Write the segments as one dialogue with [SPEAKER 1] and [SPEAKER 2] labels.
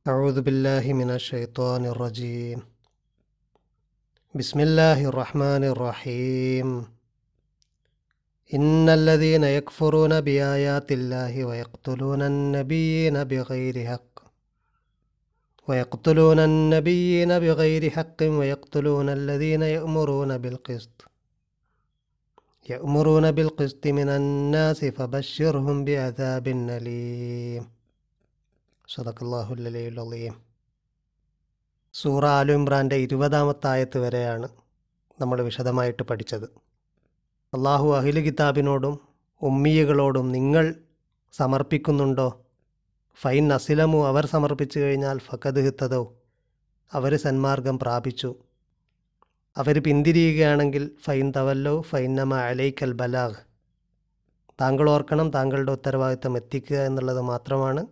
[SPEAKER 1] أعوذ بالله من الشيطان الرجيم. بسم الله الرحمن الرحيم. إن الذين يكفرون بآيات الله ويقتلون النبيين بغير حق ويقتلون الذين يأمرون بالقسط من الناس فبشرهم بعذاب أليم. സദഖല്ലാഹുൽ അലിയ്യുൽ അളീം. സൂറ ആലു ഇമ്രാൻ്റെ 20-ാമത്തെ ആയത്ത് വരെയാണ് നമ്മൾ വിശദമായിട്ട് പഠിച്ചത്. അള്ളാഹു അഹ്ലു കിതാബിനോടും ഉമ്മിയകളോടും നിങ്ങൾ സമർപ്പിക്കുന്നുണ്ടോ? ഫൈൻ അസിലമു, അവർ സമർപ്പിച്ചു കഴിഞ്ഞാൽ ഫഖദ് ഹിത്തദൗ, അവർ സന്മാർഗം പ്രാപിച്ചു. അവർ പിന്തിരിയുകയാണെങ്കിൽ ഫൈൻ തവല്ലൗ ഫൈന്നമ അലൈക്കൽ ബലാഗ്, താങ്കൾ ഓർക്കണം, താങ്കളുടെ ഉത്തരവാദിത്തം എത്തിക്കുക എന്നുള്ളത് മാത്രമാണ്.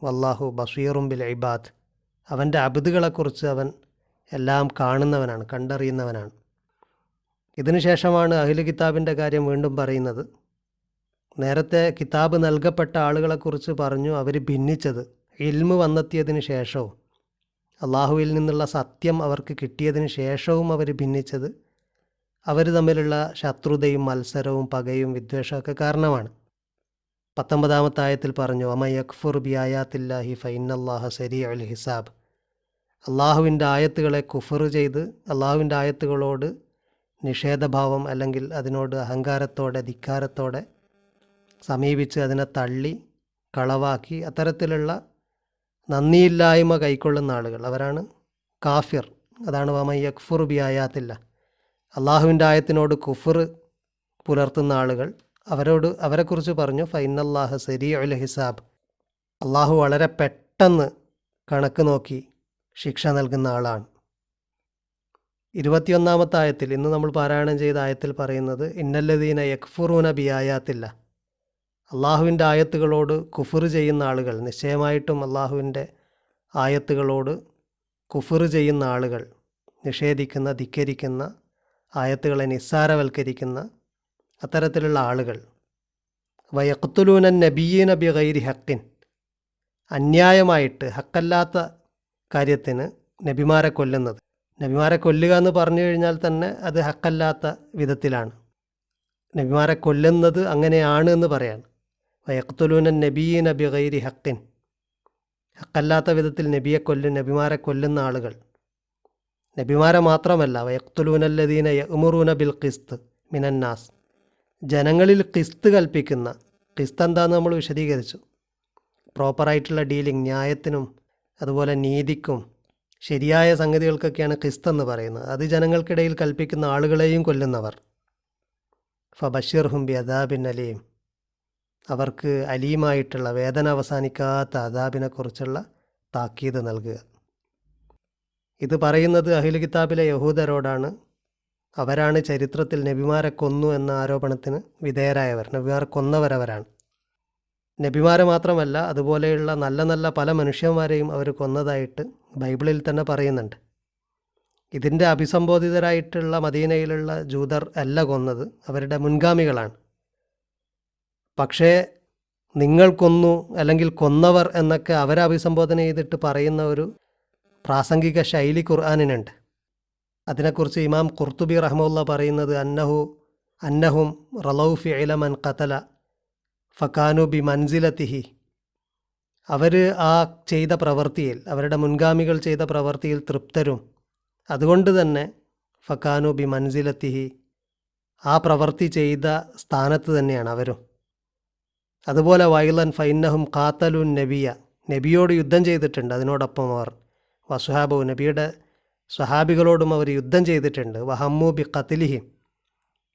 [SPEAKER 1] വല്ലാഹു ബസീറും ബിൽ ഇബാദ്, അവൻ്റെ അബ്ദുകളെക്കുറിച്ച് അവൻ എല്ലാം കാണുന്നവനാണ്, കണ്ടറിയുന്നവനാണ്. ഇതിനു ശേഷമാണ് അഹ്ലു കിതാബിൻ്റെ കാര്യം വീണ്ടും പറയുന്നത്. നേരത്തെ കിതാബ് നൽകപ്പെട്ട ആളുകളെക്കുറിച്ച് പറഞ്ഞു, അവർ ഭിന്നിച്ചത് ഇൽമ് വന്നെത്തിയതിന് ശേഷവും അള്ളാഹുവിൽ നിന്നുള്ള സത്യം അവർക്ക് കിട്ടിയതിന് ശേഷവും അവർ ഭിന്നിച്ചത് അവർ തമ്മിലുള്ള ശത്രുതയും മത്സരവും പകയും വിദ്വേഷമൊക്കെ കാരണമാണ്. 19-ാമത്തെ ആയത്തിൽ പറഞ്ഞു, വമൻ യക്ഫുർ ബി ആയാത്തില്ലാഹി ഫഇന്നല്ലാഹ സരീഉൽ ഹിസാബ്, അള്ളാഹുവിൻ്റെ ആയത്തുകളെ കുഫർ ചെയ്ത് അള്ളാഹുവിൻ്റെ ആയത്തുകളോട് നിഷേധഭാവം അല്ലെങ്കിൽ അതിനോട് അഹങ്കാരത്തോടെ ധിക്കാരത്തോടെ സമീപിച്ച് അതിനെ തള്ളി കളവാക്കി അത്തരത്തിലുള്ള നന്ദിയില്ലായ്മ കൈക്കൊള്ളുന്ന ആളുകൾ, അവരാണ് കാഫിർ. അതാണ് വമൻ യക്ഫുർ ബി ആയാത്തില്ല, അള്ളാഹുവിൻ്റെ ആയത്തിനോട് കുഫർ പുലർത്തുന്ന ആളുകൾ. അവരെക്കുറിച്ച് പറഞ്ഞു ഫഇന്നല്ലാഹ സരീഉൽ ഹിസാബ്, അള്ളാഹു വളരെ പെട്ടെന്ന് കണക്ക് നോക്കി ശിക്ഷ നൽകുന്ന ആളാണ്. 21-ാമത്തെ ആയത്തിൽ, ഇന്ന് നമ്മൾ പാരായണം ചെയ്ത ആയത്തിൽ പറയുന്നത് ഇന്നല്ലദീന യക്ഫുറൂന ബി ആയാത്തില്ല, അള്ളാഹുവിൻ്റെ ആയത്തുകളോട് കുഫർ ചെയ്യുന്ന ആളുകൾ, നിശ്ചയമായിട്ടും അള്ളാഹുവിൻ്റെ ആയത്തുകളോട് കുഫർ ചെയ്യുന്ന ആളുകൾ, നിഷേധിക്കുന്ന, ധിക്കരിക്കുന്ന, ആയത്തുകളെ നിസ്സാരവൽക്കരിക്കുന്ന അത്തരത്തിലുള്ള ആളുകൾ. വയഖ്തുലൂന നബിയ്യീന ബിഗൈരി ഹഖിൻ, അന്യായമായിട്ട് ഹക്കല്ലാത്ത കാര്യത്തിന് നബിമാരെ കൊല്ലുന്നത്. നബിമാരെ കൊല്ലുക എന്ന് പറഞ്ഞു കഴിഞ്ഞാൽ തന്നെ അത് ഹക്കല്ലാത്ത വിധത്തിലാണ്. നബിമാരെ കൊല്ലുന്നത് അങ്ങനെയാണ് എന്ന് പറയാണ്. വയഖ്തുലൂന നബിയ്യീന ബിഗൈരി ഹഖിൻ, ഹക്കല്ലാത്ത വിധത്തിൽ നബിമാരെ കൊല്ലുന്ന ആളുകൾ. നബിമാരെ മാത്രമല്ല, വയഖ്തുലൂനല്ലദീന യഅ്മുറൂന ബിൽ ഖിസ്ത് മിനന്നാസ്, ജനങ്ങളിൽ ഖിസ്ത് കൽപ്പിക്കുന്ന, ഖിസ്ത് എന്താണെന്ന് നമ്മൾ വിശദീകരിച്ചു. പ്രോപ്പറായിട്ടുള്ള ഡീലിംഗ്, ന്യായത്തിനും അതുപോലെ നീതിക്കും ശരിയായ സംഗതികൾക്കൊക്കെയാണ് ഖിസ്ത് എന്ന് പറയുന്നത്. അത് ജനങ്ങൾക്കിടയിൽ കൽപ്പിക്കുന്ന ആളുകളെയും കൊല്ലുന്നവർ. ഫബശിർഹും ബി അദാബിൻ അലീം, അവർക്ക് അലീമായിട്ടുള്ള വേദന അവസാനിക്കാത്ത അദാബിനെക്കുറിച്ചുള്ള താക്കീത് നൽകുക. ഇത് പറയുന്നത് അഹ്ലു കിതാബിലെ യഹൂദരോടാണ്. അവരാണ് ചരിത്രത്തിൽ നബിമാരെ കൊന്നു എന്ന ആരോപണത്തിന് വിധേയരായവർ. നബിമാരെ കൊന്നവരവരാണ്. നബിമാരെ മാത്രമല്ല, അതുപോലെയുള്ള നല്ല നല്ല പല മനുഷ്യന്മാരെയും അവർ കൊന്നതായിട്ട് ബൈബിളിൽ തന്നെ പറയുന്നുണ്ട്. ഇതിൻ്റെ അഭിസംബോധിതരായിട്ടുള്ള മദീനയിലുള്ള ജൂതർ അല്ല കൊന്നത്, അവരുടെ മുൻഗാമികളാണ്. പക്ഷേ നിങ്ങൾ കൊന്നു അല്ലെങ്കിൽ കൊന്നവർ എന്നൊക്കെ അവരെ അഭിസംബോധന ചെയ്തിട്ട് പറയുന്ന ഒരു പ്രാസംഗിക ശൈലി ഖുർആനിനുണ്ട്. അതിനെക്കുറിച്ച് ഇമാം ഖുർത്തുബി റഹ്മത്തുള്ളാ പറയുന്നത് അന്നഹും റളൗ ഫിഅല മൻ ഖതല ഫകാനു ബി മൻസിലതിഹി, അവർ ആ ചെയ്ത പ്രവൃത്തിയിൽ, അവരുടെ മുൻഗാമികൾ ചെയ്ത പ്രവൃത്തിയിൽ തൃപ്തരും, അതുകൊണ്ട് തന്നെ ഫകാനു ബി മൻസിലതിഹി, ആ പ്രവൃത്തി ചെയ്ത സ്ഥാനത്ത് തന്നെയാണ് അവരും. അതുപോലെ വൈലൻ ഫൈന്നഹും ഖാത്തലുൻ നബിയ, നബിയോട് യുദ്ധം ചെയ്തിട്ടുണ്ട്. അതിനോടൊപ്പം അവർ വസുഹാബു, നബിയുടെ സ്വഹാബികളോടും അവർ യുദ്ധം ചെയ്തിട്ടുണ്ട്. വഹമ്മു ബി ഖത്ലിഹിം,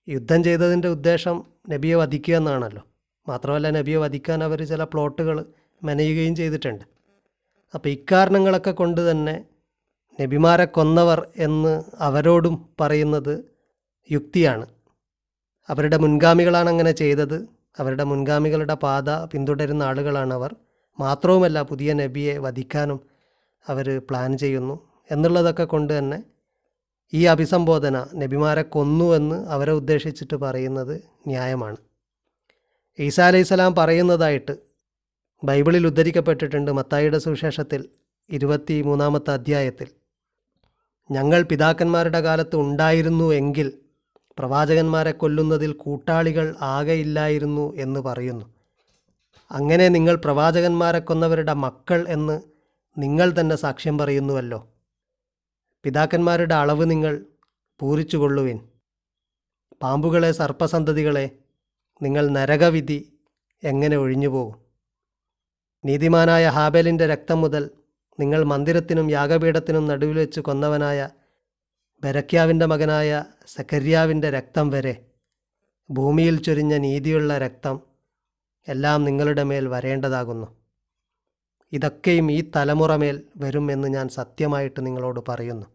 [SPEAKER 1] യുദ്ധം ചെയ്തതിൻ്റെ ഉദ്ദേശം നബിയെ വധിക്കുക എന്നാണല്ലോ. മാത്രമല്ല നബിയെ വധിക്കാൻ അവർ ചില പ്ലോട്ടുകൾ മെനയുകയും ചെയ്തിട്ടുണ്ട്. അപ്പോൾ ഇക്കാരണങ്ങളൊക്കെ കൊണ്ട് തന്നെ നബിമാരെ കൊന്നവർ എന്ന് അവരോടും പറയുന്നത് യുക്തിയാണ്. അവരുടെ മുൻഗാമികളാണ് അങ്ങനെ ചെയ്തത്, അവരുടെ മുൻഗാമികളുടെ പാത പിന്തുടരുന്ന ആളുകളാണ് അവർ. മാത്രവുമല്ല പുതിയ നബിയെ വധിക്കാനും അവർ പ്ലാൻ ചെയ്യുന്നു എന്നുള്ളതൊക്കെ കൊണ്ട് തന്നെ ഈ അഭിസംബോധന നബിമാരെ കൊന്നു എന്ന് അവരെ ഉദ്ദേശിച്ചിട്ട് പറയുന്നത് ന്യായമാണ്. ഈസാ അലൈഹിസ്സലാം പറയുന്നതായിട്ട് ബൈബിളിൽ ഉദ്ധരിക്കപ്പെട്ടിട്ടുണ്ട്. മത്തായിയുടെ സുവിശേഷത്തിൽ 23-ാമത്തെ അധ്യായത്തിൽ ഞങ്ങൾ പിതാക്കന്മാരുടെ കാലത്ത് ഉണ്ടായിരുന്നു എങ്കിൽ പ്രവാചകന്മാരെ കൊല്ലുന്നതിൽ കൂട്ടാളികൾ ആകെയില്ലായിരുന്നു എന്ന് പറയുന്നു. അങ്ങനെ നിങ്ങൾ പ്രവാചകന്മാരെ കൊന്നവരുടെ മക്കൾ എന്ന് നിങ്ങൾ തന്നെ സാക്ഷ്യം പറയുന്നുവല്ലോ. പിതാക്കന്മാരുടെ അളവ് നിങ്ങൾ പൂരിച്ചുകൊള്ളുവിൻ. പാമ്പുകളെ, സർപ്പസന്തതികളെ, നിങ്ങൾ നരകവിധി എങ്ങനെ ഒഴിഞ്ഞുപോകും? നീതിമാനായ ഹാബേലിൻ്റെ രക്തം മുതൽ നിങ്ങൾ മന്ദിരത്തിനും യാഗപീഠത്തിനും നടുവിൽ വെച്ച് കൊന്നവനായ ബെരക്യാവിൻ്റെ മകനായ സക്കരിയാവിൻ്റെ രക്തം വരെ, ഭൂമിയിൽ ചൊരിഞ്ഞ നീതിയുള്ള രക്തം എല്ലാം നിങ്ങളുടെ മേൽ വരേണ്ടതാകുന്നു. ഇതൊക്കെയും ഈ തലമുറ മേൽ വരും എന്ന് ഞാൻ സത്യമായിട്ട് നിങ്ങളോട് പറയുന്നു.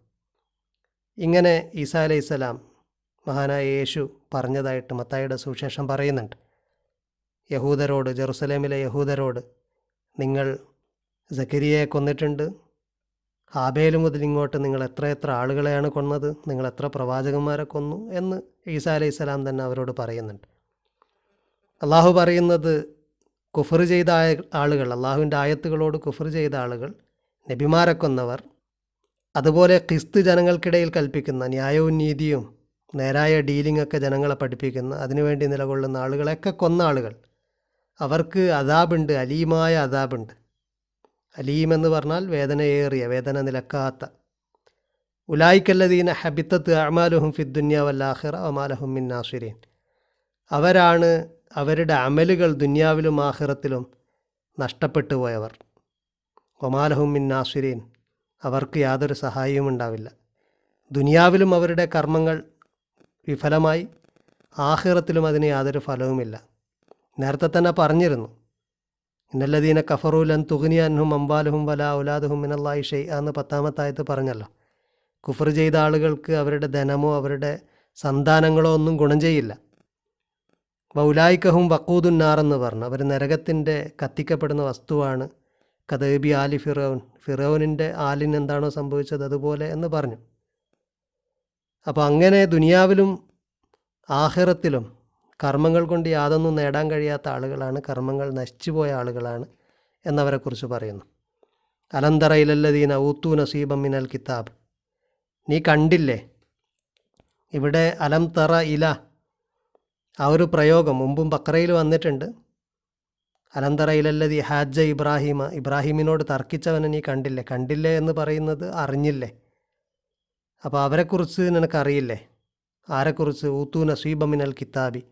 [SPEAKER 1] ഇങ്ങനെ ഈസാ അലൈഹിസ്സലാം മഹാനായ യേശു പറഞ്ഞതായിട്ട് മത്തായിയുടെ സുവിശേഷം പറയുന്നുണ്ട്. യഹൂദരോട്, ജെറുസലേമിലെ യഹൂദരോട്, നിങ്ങൾ സക്കരിയയെ കൊന്നിട്ടുണ്ട്, ഹാബേൽ മുതൽ ഇങ്ങോട്ട് നിങ്ങൾ എത്ര ആളുകളെയാണ് കൊന്നത്, നിങ്ങൾ എത്ര പ്രവാചകന്മാരെ കൊന്നു എന്ന് ഈസാ അലൈഹിസ്സലാം തന്നെ അവരോട് പറയുന്നുണ്ട്. അള്ളാഹു പറയുന്നത്, കുഫർ ചെയ്ത ആളുകൾ, അള്ളാഹുവിൻ്റെ ആയത്തുകളോട് കുഫർ ചെയ്ത ആളുകൾ, നബിമാരെ കൊന്നവർ, അതുപോലെ ക്രിസ്തു ജനങ്ങൾക്കിടയിൽ കൽപ്പിക്കുന്ന ന്യായവും നീതിയും നേരായ ഡീലിങ്ങൊക്കെ ജനങ്ങളെ പഠിപ്പിക്കുന്ന, അതിനുവേണ്ടി നിലകൊള്ളുന്ന ആളുകളെയൊക്കെ കൊന്ന ആളുകൾ, അവർക്ക് അദാബുണ്ട്, അലീമായ അദാബുണ്ട്. അലീം എന്ന് പറഞ്ഞാൽ വേദനയേറിയ, വേദന നിലക്കാത്ത. ഉലായിക്കല്ലദീന ഹബിത്തത്ത് അഅ്മാലുഹും ഫിദ്ദുനിയ വല്ലാഖിറ വമാലഹും മിൻ നാസിരീൻ. അവരാണ് അവരുടെ അമലുകൾ ദുനിയാവിലും ആഖിറത്തിലും നഷ്ടപ്പെട്ടു പോയവർ. വമാലഹും മിൻ നാസിരീൻ, അവർക്ക് യാതൊരു സഹായവും ഉണ്ടാവില്ല. ദുനിയാവിലും അവരുടെ കർമ്മങ്ങൾ വിഫലമായി, ആഖിറത്തിലും അതിന് യാതൊരു ഫലവുമില്ല. നേരത്തെ തന്നെ പറഞ്ഞിരുന്നു, ഇന്നല്ലദീന കഫറൂ ലൻ തുഗ്നിയ അൻഹും അംവാലുഹും വലാ ഔലാദുഹും മിനല്ലാഹി ഷൈഅ എന്ന് 10-ാമത്തെ ആയത്ത് പറഞ്ഞല്ലോ. കുഫർ ചെയ്ത ആളുകൾക്ക് അവരുടെ ധനമോ അവരുടെ സന്താനങ്ങളോ ഒന്നും ഗുണം ചെയ്യില്ല. വൗലായിക്കഹും വഖൂദുൻ നാർ എന്ന് പറഞ്ഞു, അവർ നരകത്തിൻ്റെ കത്തിക്കപ്പെടുന്ന വസ്തുവാണ്. കദബി ആലി ഫിറോൻ, ഫിറോനിൻ്റെ ആലിന് എന്താണോ സംഭവിച്ചത് അതുപോലെ എന്ന് പറഞ്ഞു. അപ്പോൾ അങ്ങനെ ദുനിയാവിലും ആഖിറത്തിലും കർമ്മങ്ങൾ കൊണ്ട് യാതൊന്നും നേടാൻ കഴിയാത്ത ആളുകളാണ്, കർമ്മങ്ങൾ നശിച്ചുപോയ ആളുകളാണ് എന്നവരെക്കുറിച്ച് പറയുന്നു. അലന്തറ ഇലല്ലദീന ഊത്തു നസീബം മിനൽ കിതാബ്. നീ കണ്ടില്ലേ? ഇവിടെ അലം തറ ഇല, ആ ഒരു പ്രയോഗം മുമ്പും ബക്കറയിൽ വന്നിട്ടുണ്ട്. അലന്തറ ഇലല്ലദീ ഹാജ ഇബ്രാഹിമ, ഇബ്രാഹിമിനോട് തർക്കിച്ചവനെ നീ കണ്ടില്ലേ? കണ്ടില്ലേ എന്ന് പറയുന്നത് അറിഞ്ഞില്ലേ? അപ്പോൾ അവരെക്കുറിച്ച് നിനക്കറിയില്ലേ? ആരെക്കുറിച്ച്? ഊത്തു നസീബം മിനൽ കിതാബി,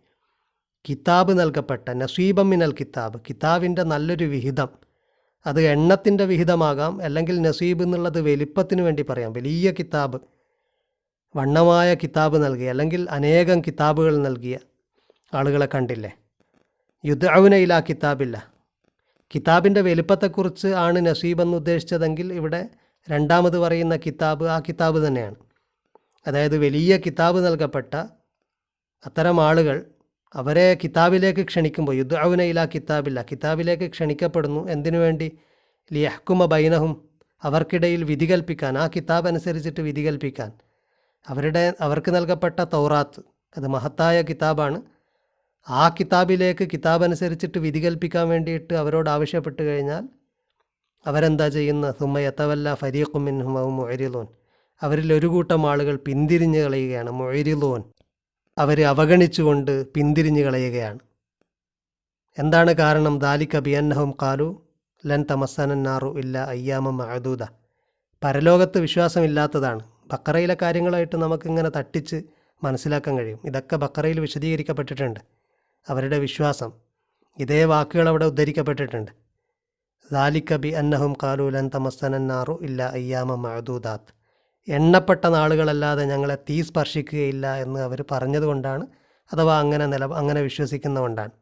[SPEAKER 1] കിതാബ് നൽകപ്പെട്ട, നസീബം മിനൽ കിതാബ്, കിതാബിൻ്റെ നല്ലൊരു വിഹിതം. അത് എണ്ണത്തിൻ്റെ വിഹിതമാകാം, അല്ലെങ്കിൽ നസീബ് എന്നുള്ളത് വലിപ്പത്തിന് വേണ്ടി പറയാം. വലിയ കിതാബ്, വണ്ണമായ കിതാബ് നൽകിയ, അല്ലെങ്കിൽ അനേകം കിതാബുകൾ നൽകിയ ആളുകളെ കണ്ടില്ലേ? യുദ്അൗന ഇലാ കിതാബില്ല. കിതാബിൻ്റെ വലിപ്പത്തെക്കുറിച്ച് ആണ് നസീബ് എന്ന് ഉദ്ദേശിച്ചതെങ്കിൽ ഇവിടെ രണ്ടാമത് പറയുന്ന കിതാബ് ആ കിതാബ് തന്നെയാണ്. അതായത് വലിയ കിതാബ് നൽകപ്പെട്ട അത്തരം ആളുകൾ, അവരെ കിതാബിലേക്ക് ക്ഷണിക്കുമ്പോൾ യുദ്അൗന ഇലാ കിതാബില്ല, കിതാബിലേക്ക് ക്ഷണിക്കപ്പെടുന്നു. എന്തിനു വേണ്ടി? ലിയഹ്കുമ ബൈനഹും, അവർക്കിടയിൽ വിധി കൽപ്പിക്കാൻ, ആ കിതാബ് അനുസരിച്ചിട്ട് വിധി കൽപ്പിക്കാൻ. അവർക്ക് നൽകപ്പെട്ട തൗറാത്ത്, അത് മഹത്തായ കിതാബാണ്. ആ കിതാബിലേക്ക്, കിതാബ് അനുസരിച്ചിട്ട് വിധി കൽപ്പിക്കാൻ വേണ്ടിയിട്ട് അവരോട് ആവശ്യപ്പെട്ട് കഴിഞ്ഞാൽ അവരെന്താ ചെയ്യുന്നത്? സുമ്മ യതവല്ല ഫരീഖും മിൻഹും വഹും മുഅ്രിദൂൻ, അവരിൽ ഒരു കൂട്ടം ആളുകൾ പിന്തിരിഞ്ഞ് കളയുകയാണ്. മുഅ്രിദൂൻ, അവർ അവഗണിച്ചുകൊണ്ട് പിന്തിരിഞ്ഞ് കളയുകയാണ്. എന്താണ് കാരണം? ദാലിക ബിഅന്നഹും ഖാലു ലൻ തമസ്സനന്നാറു ഇല്ല അയ്യാമ മഅദൂദ. പരലോകത്ത് വിശ്വാസമില്ലാത്തതാണ്. ബക്കറയിലെ കാര്യങ്ങളായിട്ട് നമുക്കിങ്ങനെ തട്ടിച്ച് മനസ്സിലാക്കാൻ കഴിയും. ഇതൊക്കെ ബക്കറയിൽ വിശദീകരിക്കപ്പെട്ടിട്ടുണ്ട്. അവരുടെ വിശ്വാസം, ഇതേ വാക്കുകൾ അവിടെ ഉദ്ധരിക്കപ്പെട്ടിട്ടുണ്ട്. ദാലിക ബിഅന്നഹും ഖാലു ലൻ തമസ്സനന്നാറു ഇല്ല അയ്യാമ മഅദൂദാത്ത്, എണ്ണപ്പെട്ട നാളുകളല്ലാതെ ഞങ്ങളെ തീ സ്പർശിക്കുകയില്ല എന്ന് അവർ പറഞ്ഞതുകൊണ്ടാണ്, അഥവാ അങ്ങനെ വിശ്വസിക്കുന്നതുകൊണ്ടാണ്.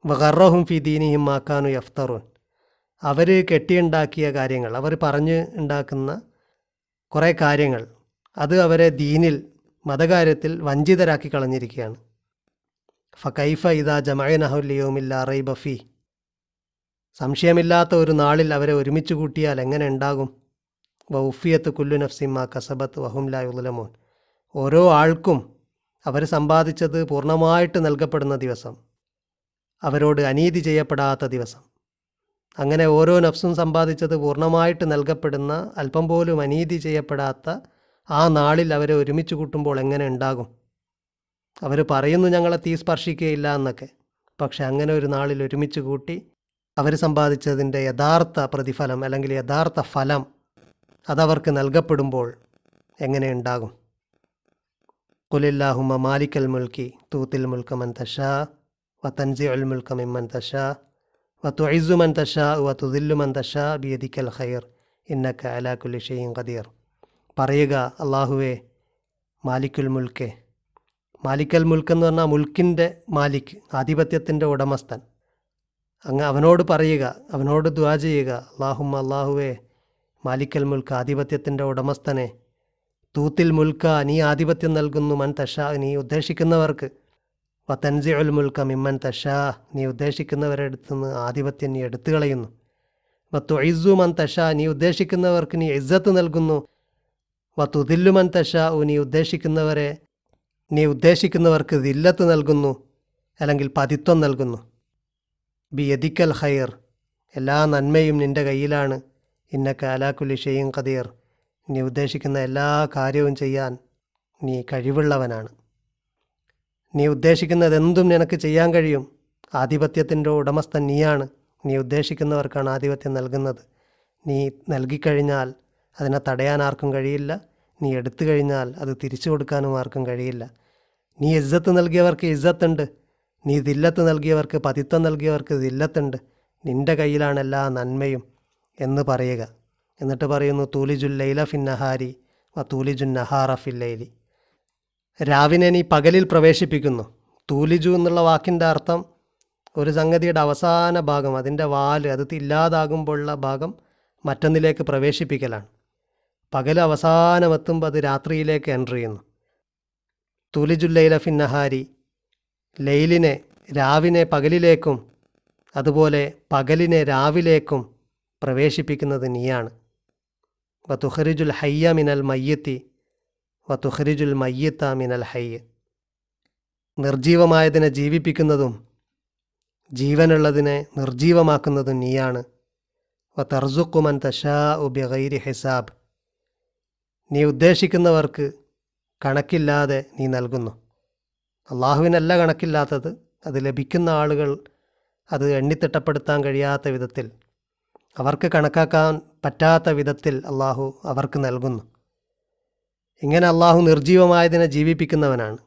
[SPEAKER 1] വഗറഹും ഫി ദീനിഹിം മാക്കാനു യഫ്തറൂൻ, അവർ കെട്ടിയുണ്ടാക്കിയ കാര്യങ്ങൾ, അവർ പറഞ്ഞ് ഉണ്ടാക്കുന്ന കുറേ കാര്യങ്ങൾ, അത് അവരെ ദീനിൽ, മതകാര്യത്തിൽ വഞ്ചിതരാക്കി കളഞ്ഞിരിക്കുകയാണ്. ഫകൈഫ ഇദാ ജമഅനഹു ലിയൗമിൻ ലാ റൈബ ഫീ, സംശയമില്ലാത്ത ഒരു നാളിൽ അവരെ ഒരുമിച്ച് കൂട്ടിയാൽ എങ്ങനെ ഉണ്ടാകും? വൗഫിയത്ത് കുല്ലു നഫ്സിൻ മാ കസബത്ത് വഹും ലാ യുദ്ലമൂൻ, ഓരോ ആൾക്കും അവർ സമ്പാദിച്ചത് പൂർണ്ണമായിട്ട് നൽകപ്പെടുന്ന ദിവസം, അവരോട് അനീതി ചെയ്യപ്പെടാത്ത ദിവസം. അങ്ങനെ ഓരോ നഫ്സും സമ്പാദിച്ചത് പൂർണ്ണമായിട്ട് നൽകപ്പെടുന്ന, അല്പം പോലും അനീതി ചെയ്യപ്പെടാത്ത ആ നാളിൽ അവരെ ഒരുമിച്ച് കൂട്ടുമ്പോൾ എങ്ങനെ ഉണ്ടാകും? അവർ പറയുന്നു ഞങ്ങളെ തീ സ്പർശിക്കുകയില്ല എന്നൊക്കെ. പക്ഷെ അങ്ങനെ ഒരു നാളിൽ ഒരുമിച്ച് കൂട്ടി അവർ സമ്പാദിച്ചതിൻ്റെ യഥാർത്ഥ പ്രതിഫലം അല്ലെങ്കിൽ യഥാർത്ഥ ഫലം അതവർക്ക് നൽകപ്പെടുമ്പോൾ എങ്ങനെ ഉണ്ടാകും? ഖുലില്ലാഹുമ്മ മാലിക്കൽ മുൽക്കി തൂത്തിൽ മുൽക മൻ തശാ വതൻസിഉൽ മുൽക മിമ്മൻ തശാ വതുഇസ്സു മൻ തശാ വതുദില്ലു മൻ തശാ ബിയദിക്കൽ ഖൈർ ഇന്നക അലാ കുല്ലി ഷൈഇൻ ഖദീർ. പറയുക, അല്ലാഹുവേ, മാലിക്കുൽ മുൽക്കെ, മാലിക്കൽ മുൽക്ക് എന്ന് പറഞ്ഞാൽ മുൽക്കിൻ്റെ മാലിക്, ആധിപത്യത്തിൻ്റെ ഉടമസ്ഥൻ. അവനോട് പറയുക, അവനോട് ദുആ ചെയ്യുക, അല്ലാഹുമ്മ, അല്ലാഹുവേ, മാലിക്കൽ മുൽക്ക്, ആധിപത്യത്തിൻ്റെ ഉടമസ്ഥനെ, തൂത്തിൽ മുൽക്ക, നീ ആധിപത്യം നൽകുന്നു, മൻ തശാ, നീ ഉദ്ദേശിക്കുന്നവർക്ക്, വതൻസിഉൽ മുൽക മിമ്മൻ തശാ, നീ ഉദ്ദേശിക്കുന്നവരുടെ അടുത്ത് നിന്ന് ആധിപത്യം നീ എടുത്തു കളയുന്നു, വതുഇസ്സു മൻ തശാ, നീ ഉദ്ദേശിക്കുന്നവർക്ക് നീ ഇസ്സത്ത് നൽകുന്നു, വതുദില്ലു മൻ തശാ, നീ ഉദ്ദേശിക്കുന്നവർക്ക് ദില്ലത്ത് നൽകുന്നു, അല്ലെങ്കിൽ പതിത്വം നൽകുന്നു. ബിയദിക്കൽ ഖൈർ, എല്ലാ നന്മയും നിൻ്റെ കയ്യിലാണ്. ഇന്നക അലാ കുല്ലി ഷൈഇൻ ഖദീർ, നീ ഉദ്ദേശിക്കുന്ന എല്ലാ കാര്യവും ചെയ്യാൻ നീ കഴിവുള്ളവനാണ്. നീ ഉദ്ദേശിക്കുന്നതെന്തും നിനക്ക് ചെയ്യാൻ കഴിയും. ആധിപത്യത്തിൻ്റെ ഉടമസ്ഥൻ നീയാണ്. നീ ഉദ്ദേശിക്കുന്നവർക്കാണ് ആധിപത്യം നൽകുന്നത്. നീ നൽകിക്കഴിഞ്ഞാൽ അതിനെ തടയാൻ ആർക്കും കഴിയില്ല. നീ എടുത്തു കഴിഞ്ഞാൽ അത് തിരിച്ചു കൊടുക്കാനും ആർക്കും കഴിയില്ല. നീ ഇസ്സത്ത് നൽകിയവർക്ക് ഇസ്സത്തുണ്ട്. നീ ദില്ലത്ത് നൽകിയവർക്ക്, പതിത്വം നൽകിയവർക്ക് ദില്ലത്തുണ്ട്. നിൻ്റെ കയ്യിലാണ് എല്ലാ നന്മയും എന്ന് പറയുക. എന്നിട്ട് പറയുന്നു, തൂലിജുൽ ലൈല ഫിൻ നഹാരി വ തൂലിജുൻ നഹാറ ഫിൽ ലൈലി. രാവിനെ നീ പകലിൽ പ്രവേശിപ്പിക്കുന്നു. തൂലിജു എന്നുള്ള വാക്കിൻ്റെ അർത്ഥം ഒരു സംഗതിയുടെ അവസാന ഭാഗം, അതിൻ്റെ വാല്, അത് ഇല്ലാതാകുമ്പോഴുള്ള ഭാഗം മറ്റൊന്നിലേക്ക് പ്രവേശിപ്പിക്കലാണ്. പകൽ അവസാനമെത്തുമ്പോൾ അത് രാത്രിയിലേക്ക് എൻ്റർ ചെയ്യുന്നു. തൂലിജുൽ ലൈല ഫിൻ നഹാരി, ലൈലിനെ, രാവിനെ പകലിലേക്കും അതുപോലെ പകലിനെ രാവിലേക്കും പ്രവേശിപ്പിക്കുന്നത് നീയാണ്. വതുഖ്രിജുൽ ഹയ്യ മിനൽ മയ്യിത്തി വതുഖ്രിജുൽ മയ്യിത്ത മിനൽ ഹയ്യ, നിർജീവമായതിനെ ജീവിപ്പിക്കുന്നതും ജീവനുള്ളതിനെ നിർജീവമാക്കുന്നതും നീയാണ്. വതർസുഖു മൻ തശാഉ ബിഗൈരി ഹിസാബ്, നീ ഉദ്ദേശിക്കുന്നവർക്ക് കണക്കില്ലാതെ നീ നൽകുന്നു. അള്ളാഹുവിനല്ല കണക്കില്ലാത്തത്, അത് ലഭിക്കുന്ന ആളുകൾ അത് എണ്ണിത്തിട്ടപ്പെടുത്താൻ കഴിയാത്ത വിധത്തിൽ, അവർക്ക് കണക്കാക്കാൻ പറ്റാത്ത വിധത്തിൽ അള്ളാഹു അവർക്ക് നൽകുന്നു. ഇങ്ങനെ അള്ളാഹു നിർജീവമായതിനെ ജീവിപ്പിക്കുന്നവനാണ്.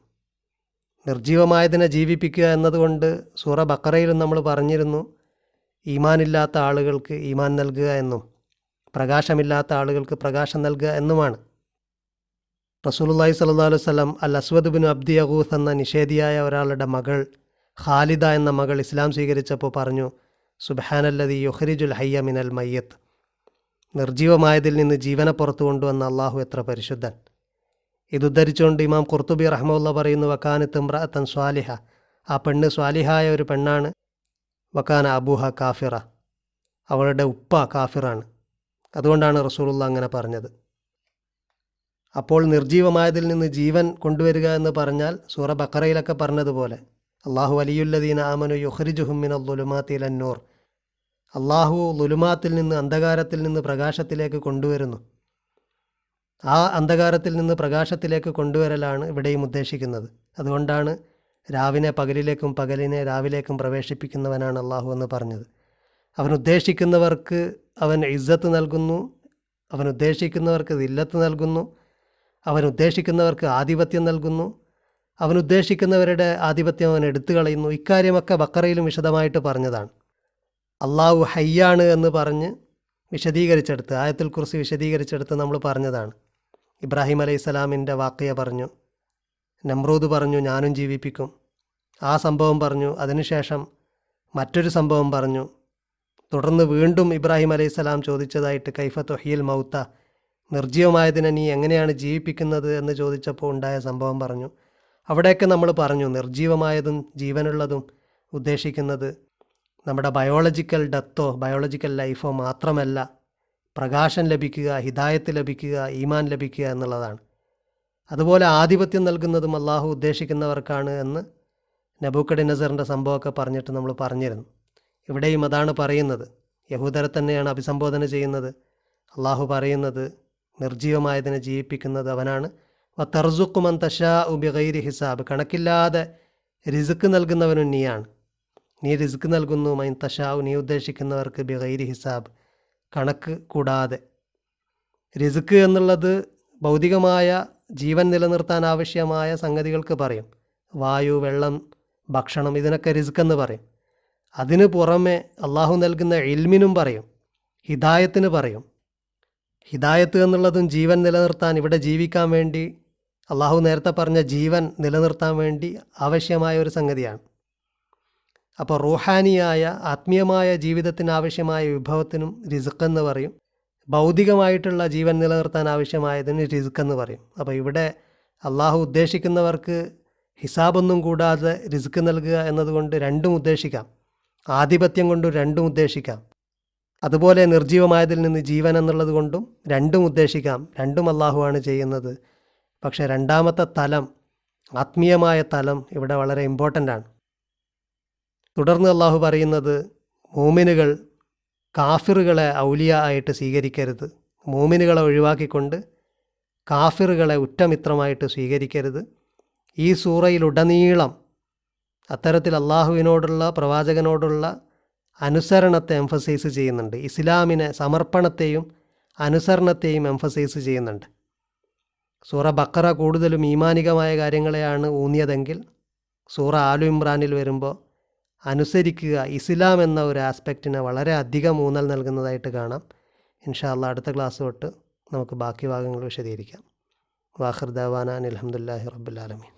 [SPEAKER 1] നിർജീവമായതിനെ ജീവിപ്പിക്കുക എന്നതുകൊണ്ട് സൂറ ബഖറയിലും നമ്മൾ പറഞ്ഞിരുന്നു, ഈമാനില്ലാത്ത ആളുകൾക്ക് ഈമാൻ നൽകുക എന്നും പ്രകാശമില്ലാത്ത ആളുകൾക്ക് പ്രകാശം നൽകുക എന്നുമാണ്. റസൂലുള്ളാഹി സ്വല്ലല്ലാഹു അലൈഹി വസല്ലം അൽ അസ്വദ് ബിൻ അബ്ദി യഗൂസ് എന്ന നിഷേധിയായ ഒരാളുടെ മകൾ ഖാലിദ എന്ന മകൾ ഇസ്ലാം സ്വീകരിച്ചപ്പോൾ പറഞ്ഞു, സുബ്ഹാനല്ലദി യുഖ്രിജുൽ ഹയ്യ മിനൽ മയ്യത്ത്, നിർജീവമായതിൽ നിന്ന് ജീവനെ പുറത്തു കൊണ്ടുവന്ന അള്ളാഹു എത്ര പരിശുദ്ധൻ. ഇതുദ്ധരിച്ചുകൊണ്ട് ഇമാം ഖുർത്തുബി റഹ്മത്തുള്ളാഹി പറയുന്നു, വക്കാനത്ത് ഇംറഅത്തൻ സ്വാലിഹ, ആ പെണ്ണ് സ്വാലിഹായ ഒരു പെണ്ണാണ്. വക്കാന അബൂഹ കാഫിറ, അവളുടെ ഉപ്പ കാഫിറാണ്. അതുകൊണ്ടാണ് റസൂലുള്ളാഹി അങ്ങനെ പറഞ്ഞത്. അപ്പോൾ നിർജീവമായതിൽ നിന്ന് ജീവൻ കൊണ്ടുവരിക എന്ന് പറഞ്ഞാൽ സൂറ ബഖറയിലൊക്കെ പറഞ്ഞതുപോലെ അള്ളാഹു വലിയുല്ലദീന ആമനു യുഖ്രിജുഹും മിനൽ ളുലുമാത്തി ഇലൻ നൂർ, അള്ളാഹു ളുലുമാത്തിൽ നിന്ന്, അന്ധകാരത്തിൽ നിന്ന് പ്രകാശത്തിലേക്ക് കൊണ്ടുവരുന്നു. ആ അന്ധകാരത്തിൽ നിന്ന് പ്രകാശത്തിലേക്ക് കൊണ്ടുവരലാണ് ഇവിടെയും ഉദ്ദേശിക്കുന്നത്. അതുകൊണ്ടാണ് രാവിനെ പകലിലേക്കും പകലിനെ രാവിലേക്കും പ്രവേശിപ്പിക്കുന്നവനാണ് അള്ളാഹു എന്ന് പറഞ്ഞത്. അവൻ ഉദ്ദേശിക്കുന്നവർക്ക് അവൻ ഇസ്സത്ത് നൽകുന്നു, അവൻ ഉദ്ദേശിക്കുന്നവർക്ക് ദില്ലത്ത് നൽകുന്നു, അവൻ ഉദ്ദേശിക്കുന്നവർക്ക് ആധിപത്യം നൽകുന്നു, അവൻ ഉദ്ദേശിക്കുന്നവരുടെ ആധിപത്യം അവൻ എടുത്തു കളയുന്നു. ഇക്കാര്യമൊക്കെ ബക്കറയിലും വിശദമായിട്ട് പറഞ്ഞതാണ്. അള്ളാഹു ഹയ്യാണ് എന്ന് പറഞ്ഞ് വിശദീകരിച്ചെടുത്ത്, ആയത്തുൽ കുർസി വിശദീകരിച്ചെടുത്ത് നമ്മൾ പറഞ്ഞതാണ്. ഇബ്രാഹിം അലൈഹിസ്സലാമിൻ്റെ വാഖിയ പറഞ്ഞു, നമ്രൂദ് പറഞ്ഞു ഞാനും ജീവിപ്പിക്കും, ആ സംഭവം പറഞ്ഞു. അതിനുശേഷം മറ്റൊരു സംഭവം പറഞ്ഞു. തുടർന്ന് വീണ്ടും ഇബ്രാഹിം അലൈഹിസ്സലാം ചോദിച്ചതായിട്ട് കൈഫ തുഹ്യിൽ മൗത്ത, നിർജീവമായതിനെ നീ എങ്ങനെയാണ് ജീവിപ്പിക്കുന്നത് എന്ന് ചോദിച്ചപ്പോൾ ഉണ്ടായ സംഭവം പറഞ്ഞു. അവിടെയൊക്കെ നമ്മൾ പറഞ്ഞു, നിർജീവമായതും ജീവനുള്ളതും ഉദ്ദേശിക്കുന്നത് നമ്മുടെ ബയോളജിക്കൽ ഡെത്തോ ബയോളജിക്കൽ ലൈഫോ മാത്രമല്ല, പ്രകാശം ലഭിക്കുക, ഹിദായത്ത് ലഭിക്കുക, ഈമാൻ ലഭിക്കുക എന്നുള്ളതാണ്. അതുപോലെ ആധിപത്യം നൽകുന്നതും അള്ളാഹു ഉദ്ദേശിക്കുന്നവർക്കാണ് എന്ന് നബൂക്കദ്നസറിൻ്റെ സംഭവമൊക്കെ പറഞ്ഞിട്ട് നമ്മൾ പറഞ്ഞിരുന്നു. ഇവിടെയും അതാണ് പറയുന്നത്. യഹൂദരെ തന്നെയാണ് അഭിസംബോധന ചെയ്യുന്നത്. അള്ളാഹു പറയുന്നത് നിർജീവമായതിനെ ജീവിപ്പിക്കുന്നത് അവനാണ്. വതർസുഖു മൻ തശാഉ ബിഗൈരി ഹിസാബ്, കണക്കില്ലാതെ റിസ്ക് നൽകുന്നവനും നീയാണ്. നീ റിസ്ക് നൽകുന്നു. മൻ തശാഉ, നീ ഉദ്ദേശിക്കുന്നവർക്ക് ബിഗൈരി ഹിസാബ്, കണക്ക് കൂടാതെ. റിസ്ക് എന്നുള്ളത് ഭൗതികമായ ജീവൻ നിലനിർത്താൻ ആവശ്യമായ സംഗതികൾക്ക് പറയും. വായു, വെള്ളം, ഭക്ഷണം, ഇതിനൊക്കെ റിസ്ക് എന്ന് പറയും. അതിന് പുറമെ അള്ളാഹു നൽകുന്ന ഇൽമിനും പറയും, ഹിദായത്തിന് പറയും. ഹിദായത്ത് എന്നുള്ളതും ജീവൻ നിലനിർത്താൻ, ഇവിടെ ജീവിക്കാൻ വേണ്ടി അള്ളാഹു നേരത്തെ പറഞ്ഞ ജീവൻ നിലനിർത്താൻ വേണ്ടി ആവശ്യമായ ഒരു സംഗതിയാണ്. അപ്പോൾ റൂഹാനിയായ ആത്മീയമായ ജീവിതത്തിന് ആവശ്യമായ വിഭവത്തിനും റിസ്ക് എന്ന് പറയും. ഭൗതികമായിട്ടുള്ള ജീവൻ നിലനിർത്താൻ ആവശ്യമായതിന് റിസ്ക് എന്ന് പറയും. അപ്പോൾ ഇവിടെ അള്ളാഹു ഉദ്ദേശിക്കുന്നവർക്ക് ഹിസാബൊന്നും കൂടാതെ റിസ്ക് നൽകുക എന്നതുകൊണ്ട് രണ്ടും ഉദ്ദേശിക്കാം. ആധിപത്യം കൊണ്ടും രണ്ടും ഉദ്ദേശിക്കാം. അതുപോലെ നിർജീവമായതിൽ നിന്ന് ജീവൻ എന്നുള്ളത് കൊണ്ടും രണ്ടും ഉദ്ദേശിക്കാം. രണ്ടും അള്ളാഹുവാണ് ചെയ്യുന്നത്. പക്ഷേ രണ്ടാമത്തെ തലം, ആത്മീയമായ തലം ഇവിടെ വളരെ ഇമ്പോർട്ടൻ്റ് ആണ്. തുടർന്ന് അള്ളാഹു പറയുന്നത്, മൂമിനുകൾ കാഫിറുകളെ ഔലിയ ആയിട്ട് സ്വീകരിക്കരുത്. മൂമിനുകളെ ഒഴിവാക്കിക്കൊണ്ട് കാഫിറുകളെ ഉറ്റമിത്രമായിട്ട് സ്വീകരിക്കരുത്. ഈ സൂറയിലുടനീളം അത്തരത്തിൽ അള്ളാഹുവിനോടുള്ള, പ്രവാചകനോടുള്ള അനുസരണത്തെ എംഫസൈസ് ചെയ്യുന്നുണ്ട്. ഇസ്ലാമിനെ, സമർപ്പണത്തെയും അനുസരണത്തെയും എംഫസൈസ് ചെയ്യുന്നുണ്ട്. സൂറ ബക്കറ കൂടുതലും ഈമാനികമായ കാര്യങ്ങളെയാണ് ഊന്നിയതെങ്കിൽ സൂറ ആലു ഇമ്രാനിൽ വരുമ്പോൾ അനുസരിക്കുക, ഇസ്ലാം എന്ന ഒരു ആസ്പെക്റ്റിനെ വളരെ അധികം ഊന്നൽ നൽകുന്നതായിട്ട് കാണാം. ഇൻഷാ അല്ലാഹ് അടുത്ത ക്ലാസ് തൊട്ട് നമുക്ക് ബാക്കി ഭാഗങ്ങൾ വിശദീകരിക്കാം. വാഖിർ ദഅവാനാ അനിൽ ഹംദുലില്ലാഹി റബ്ബിൽ ആലമീൻ.